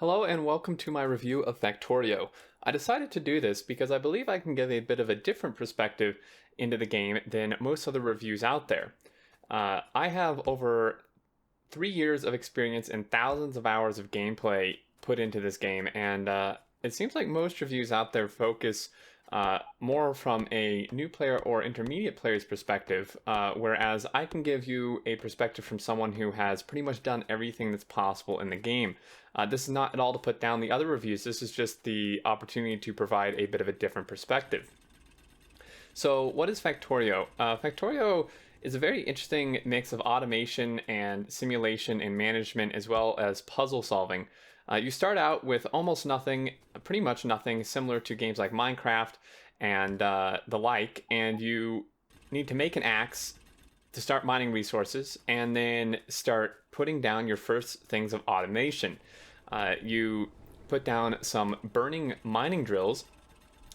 Hello and welcome to my review of Factorio. I decided to do this because I believe I can give a bit of a different perspective into the game than most other reviews out there. I have over 3 years of experience and thousands of hours of gameplay put into this game, and it seems like most reviews out there focus more from a new player or intermediate player's perspective, whereas I can give you a perspective from someone who has pretty much done everything that's possible in the game. This is not at all to put down the other reviews, this is just the opportunity to provide a bit of a different perspective. So what is Factorio? Factorio is a very interesting mix of automation and simulation and management, as well as puzzle solving. You start out with almost nothing, pretty much nothing, similar to games like Minecraft and the like, and you need to make an axe to start mining resources and then start putting down your first things of automation. You put down some burning mining drills,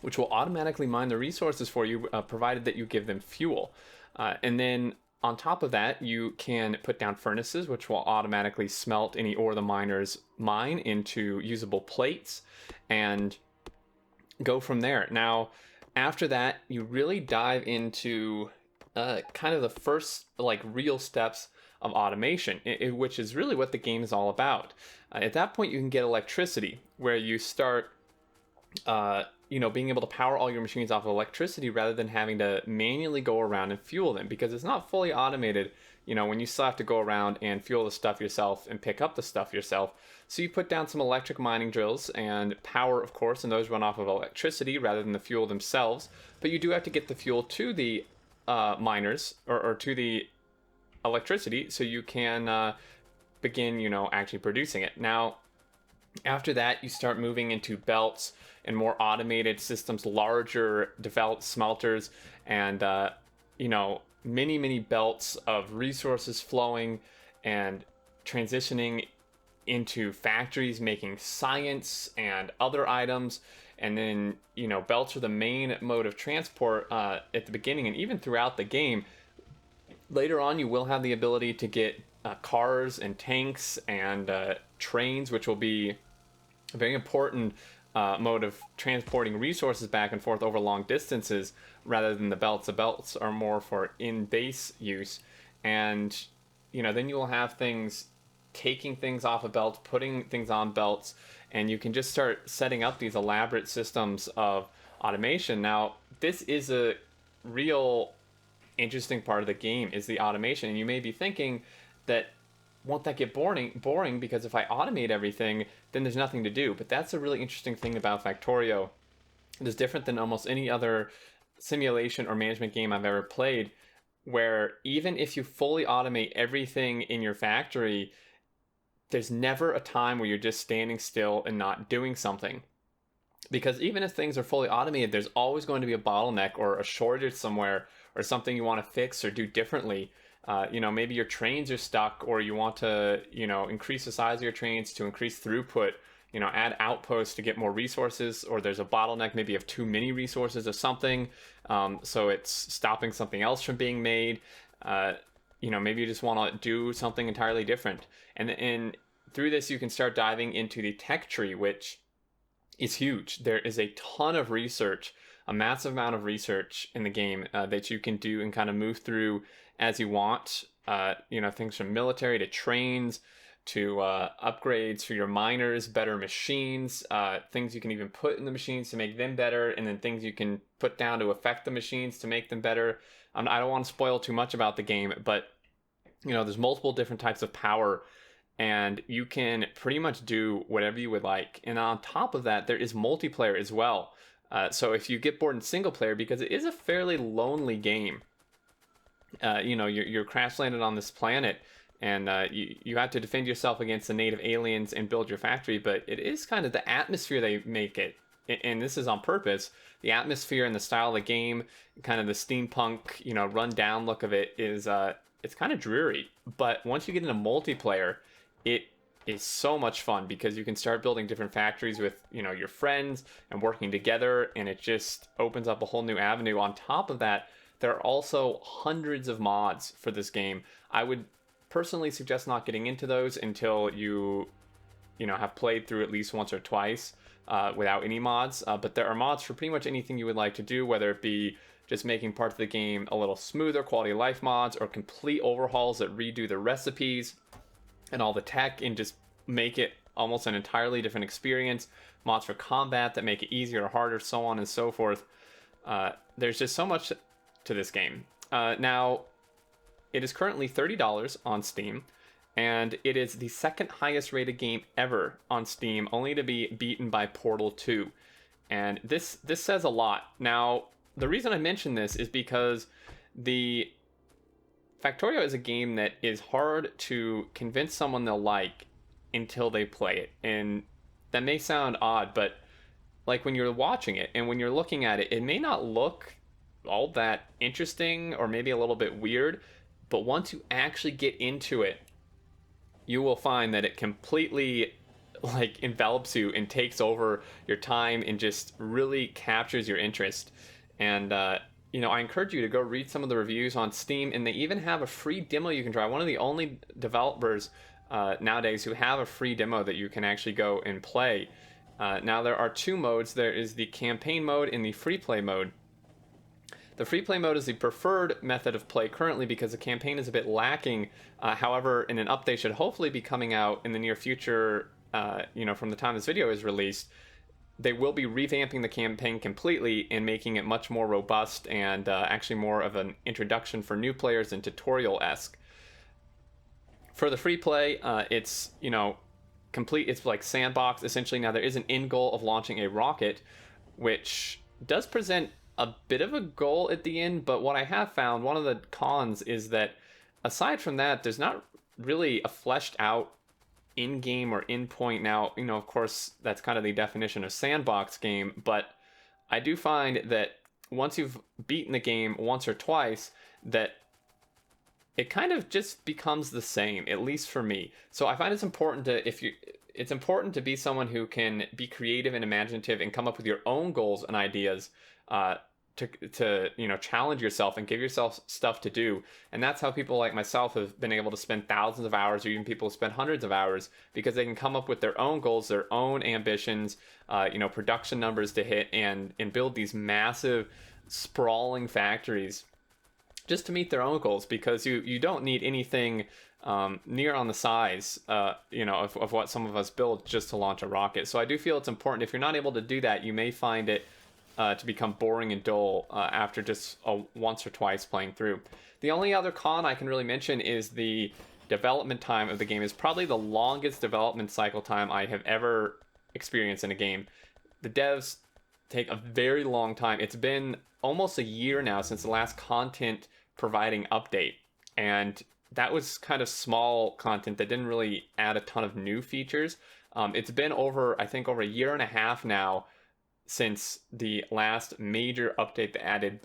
which will automatically mine the resources for you, provided that you give them fuel. And then on top of that, you can put down furnaces, which will automatically smelt any ore the miners mine into usable plates, and go from there. Now, after that, you really dive into kind of the first real steps of automation, which is really what the game is all about. At that point, you can get electricity, where you start being able to power all your machines off of electricity rather than having to manually go around and fuel them, because it's not fully automated, when you still have to go around and fuel the stuff yourself and pick up the stuff yourself. So you put down some electric mining drills and power, of course, and those run off of electricity rather than the fuel themselves. But you do have to get the fuel to the miners, or to the electricity, so you can begin, actually producing it. Now, after that, you start moving into belts and more automated systems, larger developed smelters, and many belts of resources flowing and transitioning into factories making science and other items. And then belts are the main mode of transport at the beginning and even throughout the game. Later on, you will have the ability to get cars and tanks and trains, which will be a very important mode of transporting resources back and forth over long distances, rather than the belts. The belts are more for in-base use. And then you will have things taking things off of belts, putting things on belts, and you can just start setting up these elaborate systems of automation. Now, this is a real interesting part of the game, is the automation. And you may be thinking that, won't that get boring, because if I automate everything, then there's nothing to do. But that's a really interesting thing about Factorio. It is different than almost any other simulation or management game I've ever played, where even if you fully automate everything in your factory, there's never a time where you're just standing still and not doing something. Because even if things are fully automated, there's always going to be a bottleneck or a shortage somewhere, or something you want to fix or do differently. Maybe your trains are stuck, or you want to, increase the size of your trains to increase throughput, add outposts to get more resources, or there's a bottleneck maybe of too many resources of something, so it's stopping something else from being made. Maybe you just want to do something entirely different. And through this, you can start diving into the tech tree, which is huge. There is a ton of research, a massive amount of research in the game that you can do and kind of move through as you want. Things from military to trains to upgrades for your miners, better machines, things you can even put in the machines to make them better, and then things you can put down to affect the machines to make them better. I don't want to spoil too much about the game, but there's multiple different types of power, and you can pretty much do whatever you would like. And on top of that, there is multiplayer as well. So if you get bored in single player, because it is a fairly lonely game, you're crash landed on this planet, and you have to defend yourself against the native aliens and build your factory. But it is kind of the atmosphere they make it, and this is on purpose. The atmosphere and the style of the game, kind of the steampunk, run down look of it, is it's kind of dreary. But once you get into multiplayer, it is so much fun, because you can start building different factories with your friends and working together, and it just opens up a whole new avenue. On top of that, there are also hundreds of mods for this game. I would personally suggest not getting into those until you have played through at least once or twice without any mods. But there are mods for pretty much anything you would like to do, whether it be just making parts of the game a little smoother, quality of life mods, or complete overhauls that redo the recipes and all the tech and just make it almost an entirely different experience. Mods for combat that make it easier or harder, so on and so forth. There's just so much to this game. Now, it is currently $30 on Steam, and it is the second highest rated game ever on Steam, only to be beaten by Portal 2. And this says a lot. Now, the reason I mention this is because the Factorio is a game that is hard to convince someone they'll like until they play it. And that may sound odd, but like when you're watching it and when you're looking at it, it may not look all that interesting or maybe a little bit weird, but once you actually get into it, you will find that it completely like envelops you and takes over your time and just really captures your interest. And I encourage you to go read some of the reviews on Steam, and they even have a free demo you can try. One of the only developers nowadays who have a free demo that you can actually go and play. Now there are two modes. There is the campaign mode and the free play mode. The free play mode is the preferred method of play currently because the campaign is a bit lacking. However, in an update should hopefully be coming out in the near future, from the time this video is released, they will be revamping the campaign completely and making it much more robust and actually more of an introduction for new players and tutorial-esque. For the free play, it's, complete. It's like sandbox, essentially. Now, there is an end goal of launching a rocket, which does present a bit of a goal at the end, but what I have found, one of the cons is that aside from that, there's not really a fleshed out in-game or in-point. Now, of course, that's kind of the definition of sandbox game, but I do find that once you've beaten the game once or twice, that it kind of just becomes the same, at least for me. So I find it's important to be someone who can be creative and imaginative and come up with your own goals and ideas to challenge yourself and give yourself stuff to do. And that's how people like myself have been able to spend thousands of hours, or even people who spend hundreds of hours, because they can come up with their own goals, their own ambitions, production numbers to hit, and build these massive sprawling factories just to meet their own goals, because you don't need anything near on the size of what some of us build just to launch a rocket. So I do feel it's important. If you're not able to do that, you may find it to become boring and dull after just once or twice playing through. The only other con I can really mention is the development time of the game is probably the longest development cycle time I have ever experienced in a game. The devs take a very long time. It's been almost a year now since the last content providing update, and that was kind of small content that didn't really add a ton of new features. It's been over a year and a half now since the last major update that added,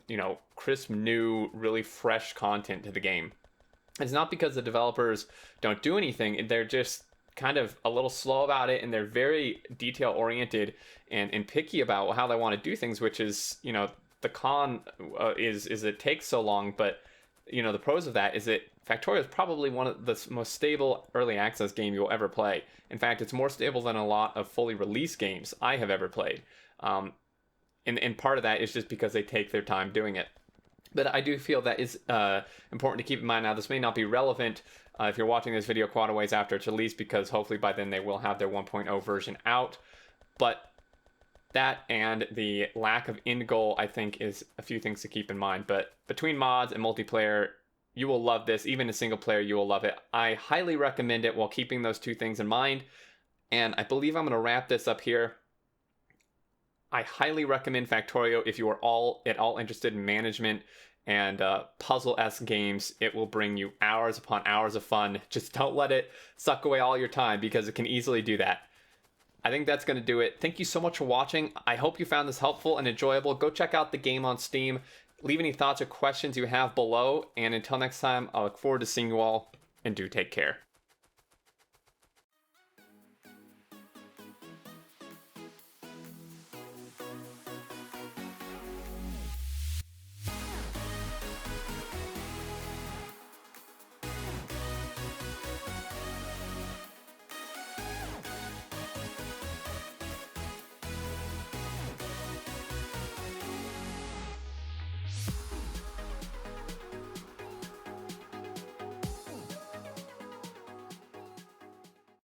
crisp, new, really fresh content to the game. It's not because the developers don't do anything. They're just kind of a little slow about it, and they're very detail oriented and picky about how they want to do things, which is, the con is it takes so long. But, the pros of that is that Factorio is probably one of the most stable early access game you'll ever play. In fact, it's more stable than a lot of fully released games I have ever played. And part of that is just because they take their time doing it. But I do feel that is important to keep in mind. Now, this may not be relevant if you're watching this video quite a ways after it's released, because hopefully by then they will have their 1.0 version out. But that and the lack of end goal, I think, is a few things to keep in mind. But between mods and multiplayer, you will love this. Even in single player, you will love it. I highly recommend it while keeping those two things in mind. And I believe I'm going to wrap this up here. I highly recommend Factorio if you are at all interested in management and puzzle-esque games. It will bring you hours upon hours of fun. Just don't let it suck away all your time, because it can easily do that. I think that's going to do it. Thank you so much for watching. I hope you found this helpful and enjoyable. Go check out the game on Steam. Leave any thoughts or questions you have below. And until next time, I look forward to seeing you all, and do take care.